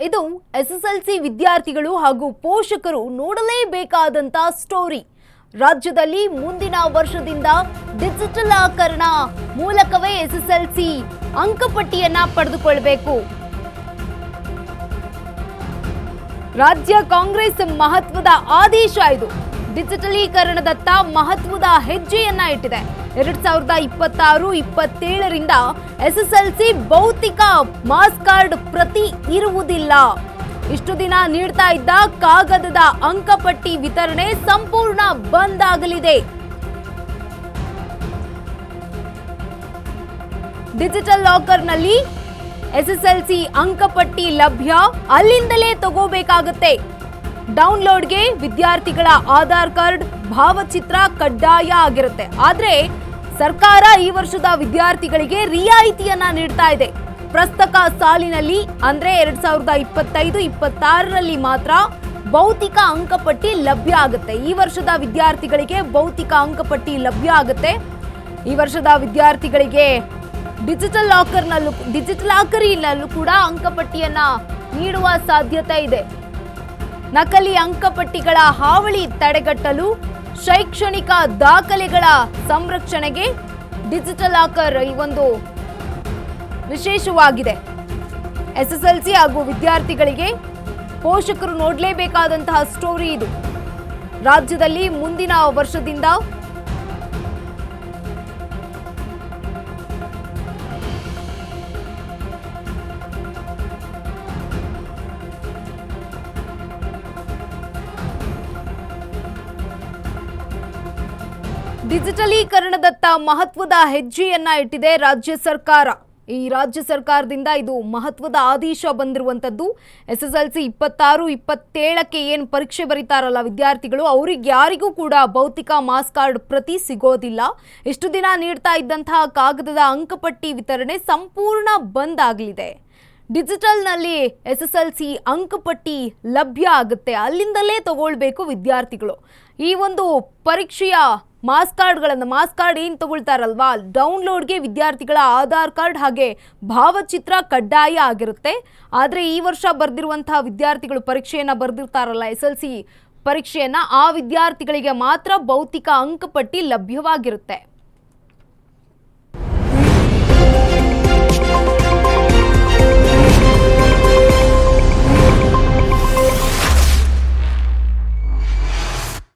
ಇದು ಎಸ್ಎಸ್ಎಲ್ಸಿ ವಿದ್ಯಾರ್ಥಿಗಳು ಹಾಗೂ ಪೋಷಕರು ನೋಡಲೇಬೇಕಾದಂತ ಸ್ಟೋರಿ. ರಾಜ್ಯದಲ್ಲಿ ಮುಂದಿನ ವರ್ಷದಿಂದ ಡಿಜಿಟಲೀಕರಣ ಮೂಲಕವೇ ಎಸ್ಎಸ್ಎಲ್ಸಿ ಅಂಕಪಟ್ಟಿಯನ್ನ ಪಡೆದುಕೊಳ್ಳಬೇಕು. ರಾಜ್ಯ ಕಾಂಗ್ರೆಸ್ ಮಹತ್ವದ ಆದೇಶ ಇದು. ಡಿಜಿಟಲೀಕರಣದತ್ತ ಮಹತ್ವದ ಹೆಜ್ಜೆಯನ್ನ ಇಟ್ಟಿದೆ. 2026-27ರಿಂದ ಎಸ್ಎಸ್ಎಲ್ಸಿ ಭೌತಿಕ ಮಾಸ್ ಕಾರ್ಡ್ ಪ್ರತಿ ಇರುವುದಿಲ್ಲ. ಇಷ್ಟು ದಿನ ನೀಡ್ತಾ ಇದ್ದ ಕಾಗದದ ಅಂಕಪಟ್ಟಿ ವಿತರಣೆ ಸಂಪೂರ್ಣ ಬಂದ್ ಆಗಲಿದೆ. ಡಿಜಿಟಲ್ ಲಾಕರ್ನಲ್ಲಿ ಎಸ್ಎಸ್ಎಲ್ಸಿ ಅಂಕಪಟ್ಟಿ ಲಭ್ಯ, ಅಲ್ಲಿಂದಲೇ ತಗೋಬೇಕಾಗತ್ತೆ. ಡೌನ್ಲೋಡ್ಗೆ ವಿದ್ಯಾರ್ಥಿಗಳ ಆಧಾರ್ ಕಾರ್ಡ್, ಭಾವಚಿತ್ರ ಕಡ್ಡಾಯ ಆಗಿರುತ್ತೆ. ಆದ್ರೆ ಸರ್ಕಾರ ಈ ವರ್ಷದ ವಿದ್ಯಾರ್ಥಿಗಳಿಗೆ ರಿಯಾಯಿತಿಯನ್ನ ನೀಡ್ತಾ ಇದೆ. ಪ್ರಸಕ್ತ ಸಾಲಿನಲ್ಲಿ ಅಂದ್ರೆ 2025-26ರಲ್ಲಿ ಮಾತ್ರ ಭೌತಿಕ ಅಂಕಪಟ್ಟಿ ಲಭ್ಯ ಆಗುತ್ತೆ. ಈ ವರ್ಷದ ವಿದ್ಯಾರ್ಥಿಗಳಿಗೆ ಭೌತಿಕ ಅಂಕಪಟ್ಟಿ ಲಭ್ಯ ಆಗುತ್ತೆ. ಈ ವರ್ಷದ ವಿದ್ಯಾರ್ಥಿಗಳಿಗೆ ಡಿಜಿಟಲ್ ಲಾಕರಿನಲ್ಲೂ ಕೂಡ ಅಂಕಪಟ್ಟಿಯನ್ನ ನೀಡುವ ಸಾಧ್ಯತೆ ಇದೆ. ನಕಲಿ ಅಂಕಪಟ್ಟಿಗಳ ಹಾವಳಿ ತಡೆಗಟ್ಟಲು ಶೈಕ್ಷಣಿಕ ದಾಖಲೆಗಳ ಸಂರಕ್ಷಣೆಗೆ ಡಿಜಿಟಲ್ ಲಾಕರ್ ಈ ಒಂದು ವಿಶೇಷವಾಗಿದೆ. ಎಸ್ಎಸ್ಎಲ್ಸಿ ಹಾಗೂ ವಿದ್ಯಾರ್ಥಿಗಳಿಗೆ ಪೋಷಕರು ನೋಡಲೇಬೇಕಾದಂತಹ ಸ್ಟೋರಿ ಇದು. ರಾಜ್ಯದಲ್ಲಿ ಮುಂದಿನ ವರ್ಷದಿಂದ ಡಿಜಿಟಲೀಕರಣದತ್ತ ಮಹತ್ವದ ಹೆಜ್ಜೆಯನ್ನ ಇಟ್ಟಿದೆ ರಾಜ್ಯ ಸರ್ಕಾರ. ಈ ರಾಜ್ಯ ಸರ್ಕಾರದಿಂದ ಇದು ಮಹತ್ವದ ಆದೇಶ ಬಂದಿರುವಂತದ್ದು. ಎಸ್ಎಸ್ಎಲ್ಸಿ 26-27ಕ್ಕೆ ಏನು ಪರೀಕ್ಷೆ ಬರೀತಾರಲ್ಲ ವಿದ್ಯಾರ್ಥಿಗಳು, ಅವ್ರಿಗೆ ಯಾರಿಗೂ ಕೂಡ ಭೌತಿಕ ಮಾಸ್ ಕಾರ್ಡ್ ಪ್ರತಿ ಸಿಗೋದಿಲ್ಲ. ಇಷ್ಟು ದಿನ ನೀಡ್ತಾ ಇದ್ದಂತಹ ಕಾಗದದ ಅಂಕಪಟ್ಟಿ ವಿತರಣೆ ಸಂಪೂರ್ಣ ಬಂದ್ ಆಗಲಿದೆ. ಡಿಜಿಟಲ್ನಲ್ಲಿ ಎಸ್ಎಸ್ಎಲ್ಸಿ ಅಂಕಪಟ್ಟಿ ಲಭ್ಯ ಆಗುತ್ತೆ, ಅಲ್ಲಿಂದಲೇ ತಗೊಳ್ಬೇಕು ವಿದ್ಯಾರ್ಥಿಗಳು. ಈ ಒಂದು ಪರೀಕ್ಷೆಯ ಮಾಸ್ ಕಾರ್ಡ್ ಏನು ತಗೊಳ್ತಾರಲ್ವಾ, ಡೌನ್ಲೋಡ್ಗೆ ವಿದ್ಯಾರ್ಥಿಗಳ ಆಧಾರ್ ಕಾರ್ಡ್ ಹಾಗೆ ಭಾವಚಿತ್ರ ಕಡ್ಡಾಯ ಆಗಿರುತ್ತೆ. ಆದರೆ ಈ ವರ್ಷ ಬರೆದಿರುವಂತಹ ವಿದ್ಯಾರ್ಥಿಗಳು ಪರೀಕ್ಷೆಯನ್ನು ಬರೆದಿರ್ತಾರಲ್ಲ ಎಸ್ಎಲ್ಸಿ ಪರೀಕ್ಷೆಯನ್ನು, ಆ ವಿದ್ಯಾರ್ಥಿಗಳಿಗೆ ಮಾತ್ರ ಭೌತಿಕ ಅಂಕಪಟ್ಟಿ ಲಭ್ಯವಾಗಿರುತ್ತೆ.